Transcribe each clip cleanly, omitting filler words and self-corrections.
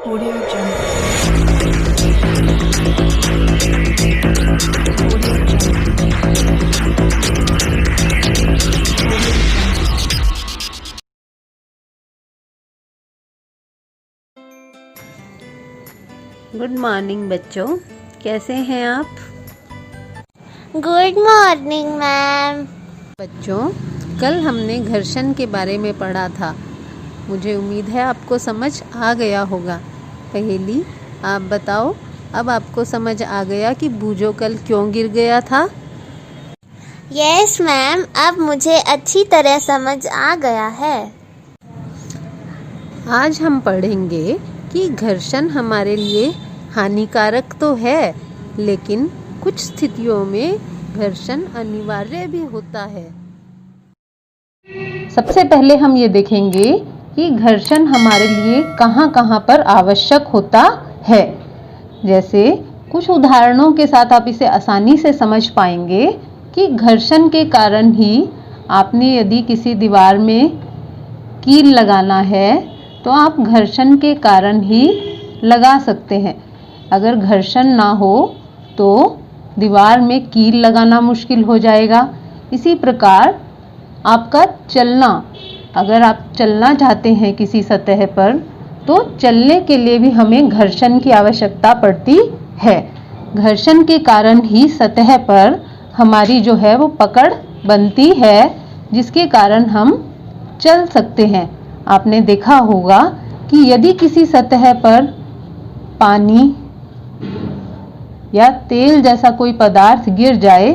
Audio Jungle. Audio Jungle. Good morning बच्चों, कैसे हैं आप? Good morning ma'am. बच्चों, कल हमने घर्षण के बारे में पढ़ा था। मुझे उम्मीद है आपको समझ आ गया होगा। पहेली, आप बताओ, अब आपको समझ आ गया कि बूझो कल क्यों गिर गया था? यस मैम, अब मुझे अच्छी तरह समझ आ गया है। आज हम पढ़ेंगे कि घर्षण हमारे लिए हानिकारक तो है, लेकिन कुछ स्थितियों में घर्षण अनिवार्य भी होता है। सबसे पहले हम ये देखेंगे कि घर्षण हमारे लिए कहाँ कहाँ पर आवश्यक होता है। जैसे कुछ उदाहरणों के साथ आप इसे आसानी से समझ पाएंगे कि घर्षण के कारण ही आपने यदि किसी दीवार में कील लगाना है तो आप घर्षण के कारण ही लगा सकते हैं। अगर घर्षण ना हो तो दीवार में कील लगाना मुश्किल हो जाएगा। इसी प्रकार आपका चलना, अगर आप चलना चाहते हैं किसी सतह पर तो चलने के लिए भी हमें घर्षण की आवश्यकता पड़ती है। घर्षण के कारण ही सतह पर हमारी जो है वो पकड़ बनती है, जिसके कारण हम चल सकते हैं। आपने देखा होगा कि यदि किसी सतह पर पानी या तेल जैसा कोई पदार्थ गिर जाए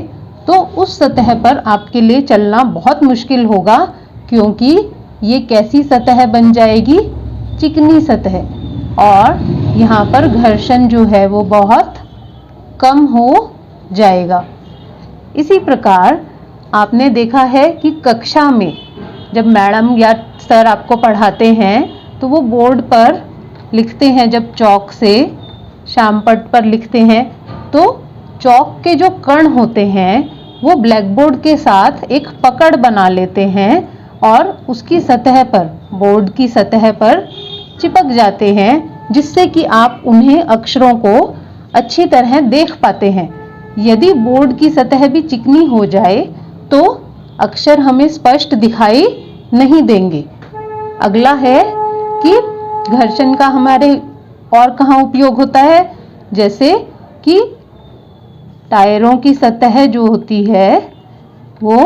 तो उस सतह पर आपके लिए चलना बहुत मुश्किल होगा, क्योंकि ये कैसी सतह बन जाएगी? चिकनी सतह, और यहाँ पर घर्षण जो है वो बहुत कम हो जाएगा। इसी प्रकार आपने देखा है कि कक्षा में जब मैडम या सर आपको पढ़ाते हैं तो वो बोर्ड पर लिखते हैं, जब चौक से श्यामपट्ट पर लिखते हैं तो चौक के जो कण होते हैं वो ब्लैक बोर्ड के साथ एक पकड़ बना लेते हैं और उसकी सतह पर, बोर्ड की सतह पर चिपक जाते हैं, जिससे कि आप उन्हें अक्षरों को अच्छी तरह देख पाते हैं। यदि बोर्ड की सतह भी चिकनी हो जाए तो अक्षर हमें स्पष्ट दिखाई नहीं देंगे। अगला है कि घर्षण का हमारे और कहाँ उपयोग होता है? जैसे कि टायरों की सतह जो होती है वो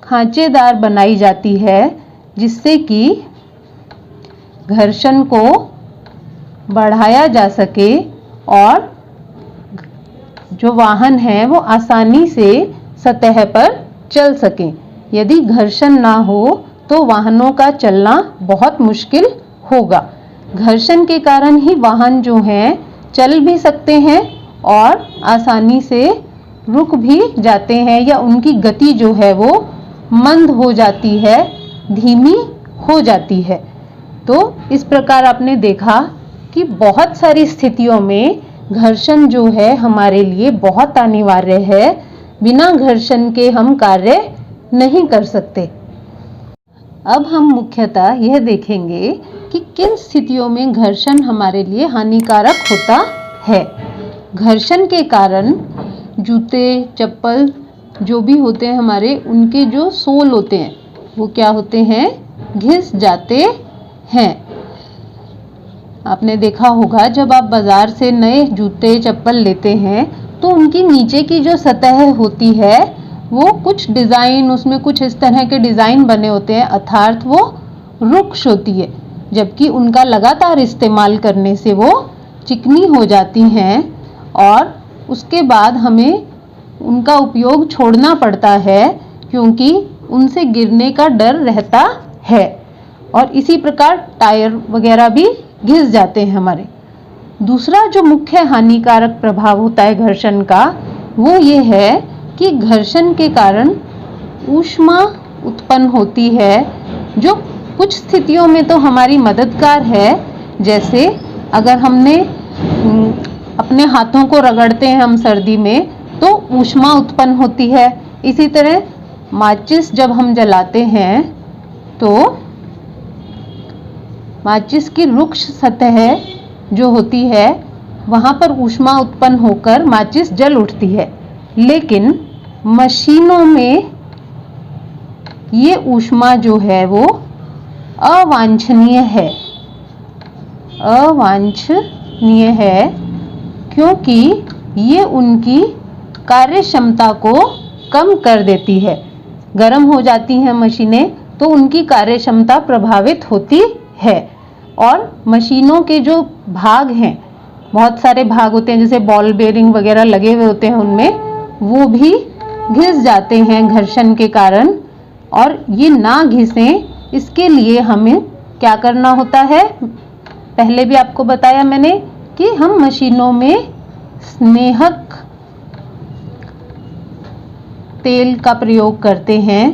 खांचेदार बनाई जाती है, जिससे कि घर्षण को बढ़ाया जा सके और जो वाहन है वो आसानी से सतह पर चल सके। यदि घर्षण ना हो तो वाहनों का चलना बहुत मुश्किल होगा। घर्षण के कारण ही वाहन जो हैं चल भी सकते हैं और आसानी से रुक भी जाते हैं, या उनकी गति जो है वो मंद हो जाती है, धीमी हो जाती है। तो इस प्रकार आपने देखा कि बहुत सारी स्थितियों में घर्षण जो है हमारे लिए बहुत अनिवार्य है। बिना घर्षण के हम कार्य नहीं कर सकते। अब हम मुख्यतः यह देखेंगे कि किन स्थितियों में घर्षण हमारे लिए हानिकारक होता है। घर्षण के कारण जूते, चप्पल जो भी होते हैं हमारे, उनके जो सोल होते हैं वो क्या होते हैं? घिस जाते हैं। आपने देखा होगा जब आप बाजार से नए जूते, चप्पल लेते हैं तो उनकी नीचे की जो सतह होती है वो कुछ डिज़ाइन, उसमें कुछ इस तरह के डिज़ाइन बने होते हैं, अर्थात वो रुक्ष होती है, जबकि उनका लगातार इस्तेमाल करने से वो चिकनी हो जाती हैं और उसके बाद हमें उनका उपयोग छोड़ना पड़ता है, क्योंकि उनसे गिरने का डर रहता है। और इसी प्रकार टायर वगैरह भी घिस जाते हैं हमारे। दूसरा जो मुख्य हानिकारक प्रभाव होता है घर्षण का, वो ये है कि घर्षण के कारण ऊष्मा उत्पन्न होती है, जो कुछ स्थितियों में तो हमारी मददगार है। जैसे अगर हमने अपने हाथों को रगड़ते हैं हम सर्दी में तो ऊष्मा उत्पन्न होती है। इसी तरह माचिस जब हम जलाते हैं तो माचिस की रुक्ष सतह जो होती है वहाँ पर ऊष्मा उत्पन्न होकर माचिस जल उठती है, लेकिन मशीनों में ये ऊष्मा जो है वो अवांछनीय है, अवांछनीय है, क्योंकि ये उनकी कार्य क्षमता को कम कर देती है। गर्म हो जाती हैं मशीनें तो उनकी कार्य क्षमता प्रभावित होती है, और मशीनों के जो भाग हैं, बहुत सारे भाग होते हैं जैसे बॉल बेरिंग वगैरह लगे हुए होते हैं उनमें, वो भी घिस जाते हैं घर्षण के कारण। और ये ना घिसें इसके लिए हमें क्या करना होता है, पहले भी आपको बताया मैंने कि हम मशीनों में स्नेहक तेल का प्रयोग करते हैं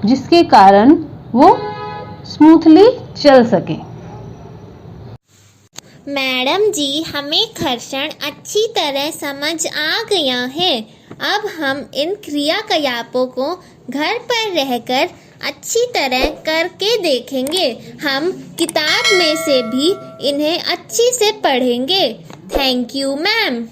जिसके कारण वो स्मूथली चल सके। मैडम जी, हमें घर्षण अच्छी तरह समझ आ गया है। अब हम इन क्रियाकलापों को घर पर रहकर अच्छी तरह करके देखेंगे। हम किताब में से भी इन्हें अच्छी से पढ़ेंगे। Thank you ma'am.